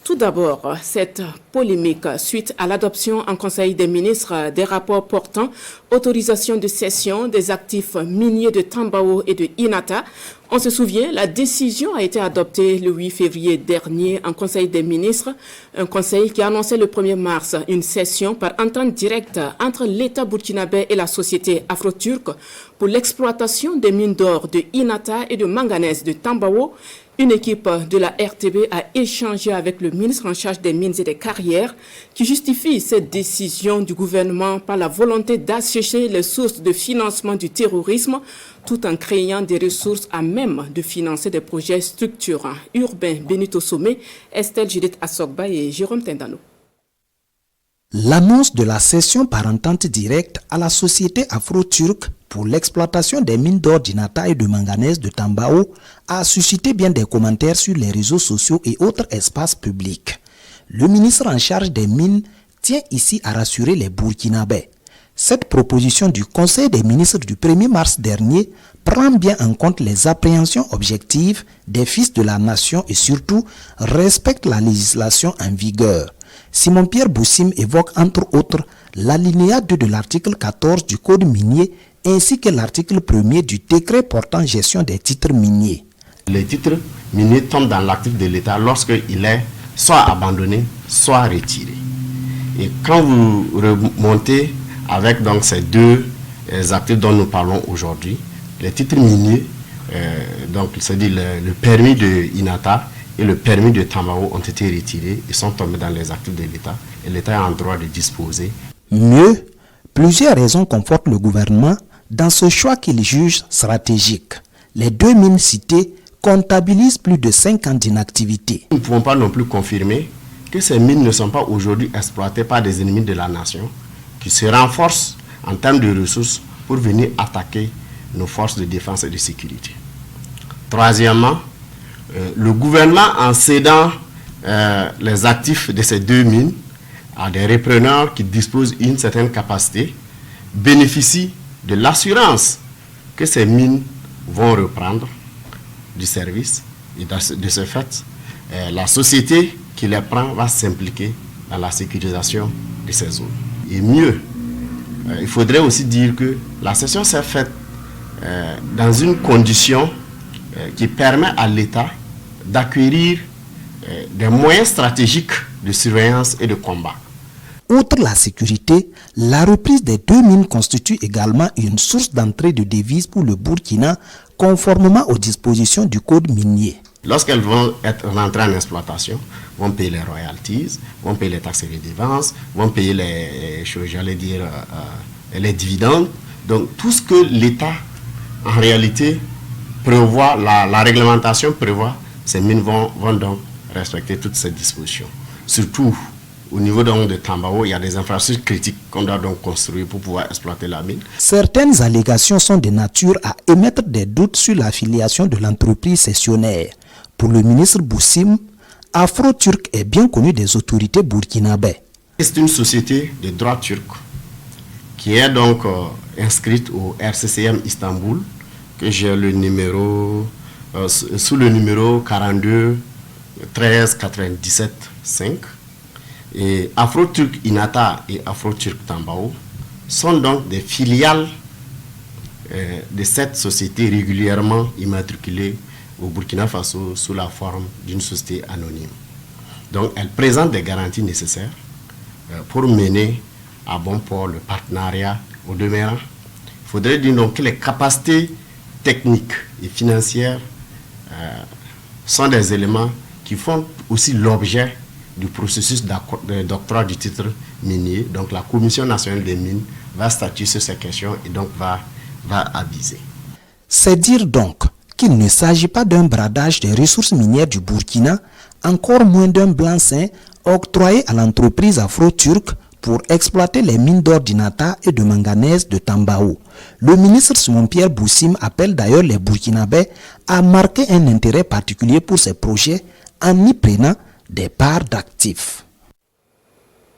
Tout d'abord, cette polémique suite à l'adoption en Conseil des ministres des rapports portant autorisation de cession des actifs miniers de Tambao et de Inata. On se souvient, la décision a été adoptée le 8 février dernier en Conseil des ministres, un conseil qui a annoncé le 1er mars une cession par entente directe entre l'État burkinabé et la société afro-turque pour l'exploitation des mines d'or de Inata et de manganèse de Tambao. Une équipe de la RTB a échangé avec le ministre en charge des mines et des carrières qui justifie cette décision du gouvernement par la volonté d'assécher les sources de financement du terrorisme tout en créant des ressources à même de financer des projets structurants. Urbain Benito Somé, Estelle Judith Assogba et Jérôme Tendano. L'annonce de la cession par entente directe à la société afro-turque pour l'exploitation des mines d'or d'Inata et de manganèse de Tambao a suscité bien des commentaires sur les réseaux sociaux et autres espaces publics. Le ministre en charge des mines tient ici à rassurer les Burkinabés. Cette proposition du Conseil des ministres du 1er mars dernier prend bien en compte les appréhensions objectives des fils de la nation et surtout respecte la législation en vigueur. Simon-Pierre Boussim évoque entre autres l'alinéa 2 de l'article 14 du Code minier ainsi que l'article 1er du décret portant gestion des titres miniers. Les titres miniers tombent dans l'actif de l'État lorsqu'il est soit abandonné, soit retiré. Et quand vous remontez avec donc ces deux actifs dont nous parlons aujourd'hui, les titres miniers, donc c'est-à-dire le permis de Inata et le permis de Tambao ont été retirés et sont tombés dans les actifs de l'État et l'État est en droit de disposer. Mieux, plusieurs raisons confortent le gouvernement dans ce choix qu'il juge stratégique. Les deux mines citées comptabilisent plus de 5 ans d'inactivité. Nous ne pouvons pas non plus confirmer que ces mines ne sont pas aujourd'hui exploitées par des ennemis de la nation qui se renforcent en termes de ressources pour venir attaquer nos forces de défense et de sécurité. Troisièmement, le gouvernement, en cédant les actifs de ces deux mines à des repreneurs qui disposent d'une certaine capacité, bénéficie de l'assurance que ces mines vont reprendre du service. Et de ce fait, la société qui les prend va s'impliquer dans la sécurisation de ces zones. Et mieux, il faudrait aussi dire que la cession s'est faite dans une condition qui permet à l'État d'acquérir des moyens stratégiques de surveillance et de combat. Outre la sécurité, la reprise des deux mines constitue également une source d'entrée de devises pour le Burkina, conformément aux dispositions du Code minier. Lorsqu'elles vont être rentrées en exploitation, vont payer les royalties, vont payer les taxes et les dépenses, vont payer les dividendes. Donc tout ce que l'État, en réalité, prévoit, la réglementation prévoit, ces mines vont donc respecter toutes ces dispositions. Surtout au niveau de Tambao, il y a des infrastructures critiques qu'on doit donc construire pour pouvoir exploiter la mine. Certaines allégations sont de nature à émettre des doutes sur l'affiliation de l'entreprise cessionnaire. Pour le ministre Boussim, Afro-Turc est bien connu des autorités burkinabées. C'est une société de droit turc qui est donc inscrite au RCCM Istanbul, que j'ai le numéro, sous le numéro 42 13 97 5. Et Afro-Turc Inata et Afro-Turc Tambao sont donc des filiales de cette société régulièrement immatriculée au Burkina Faso sous la forme d'une société anonyme. Donc elles présentent des garanties nécessaires pour mener à bon port le partenariat. Au demeurant, il faudrait dire donc que les capacités techniques et financières sont des éléments qui font aussi l'objet du processus d'octroi du titre minier. Donc la Commission nationale des mines va statuer sur ces questions et donc va aviser. C'est dire donc qu'il ne s'agit pas d'un bradage des ressources minières du Burkina, encore moins d'un blanc-seing octroyé à l'entreprise afro-turque pour exploiter les mines d'or d'Inata et de manganèse de Tambao. Le ministre Simon-Pierre Boussim appelle d'ailleurs les Burkinabés à marquer un intérêt particulier pour ces projets en y prenant des parts d'actifs.